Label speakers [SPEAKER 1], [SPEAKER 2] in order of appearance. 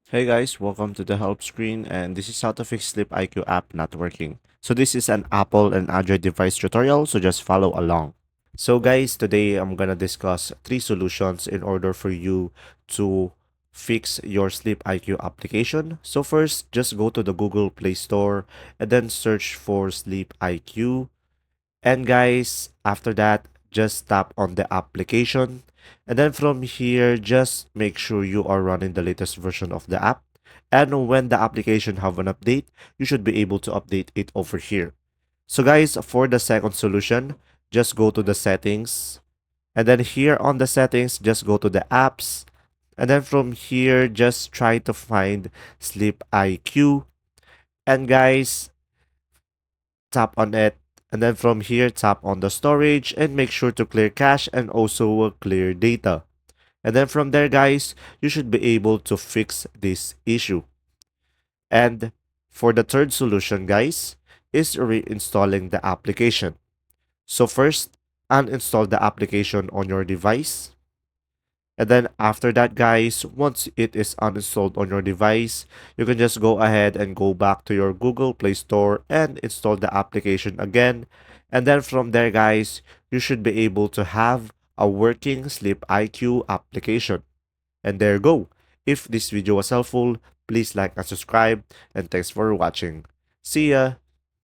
[SPEAKER 1] Hey guys, welcome to the help screen, and this is how to fix SleepIQ app not working. So this is an Apple and Android device tutorial, so just follow along. So guys, today I'm gonna discuss three solutions in order for you to fix your SleepIQ application. So first, just go to the Google Play Store and then search for SleepIQ. And guys, after that, just tap on the application. And then from here, just make sure you are running the latest version of the app. And when the application have an update, you should be able to update it over here. So guys, for the second solution, just go to the settings. And then here on the settings, just go to the apps. And then from here, just try to find Sleep IQ. And guys, tap on it, and then from here tap on the storage and make sure to clear cache and also clear data. And then from there guys, you should be able to fix this issue. And for the third solution guys, is reinstalling the application. So first, uninstall the application on your device. And then after that, guys, once it is uninstalled on your device, you can just go ahead and go back to your Google Play Store and install the application again. And then from there, guys, you should be able to have a working Sleep IQ application. And there you go. If this video was helpful, please like and subscribe. And thanks for watching. See ya!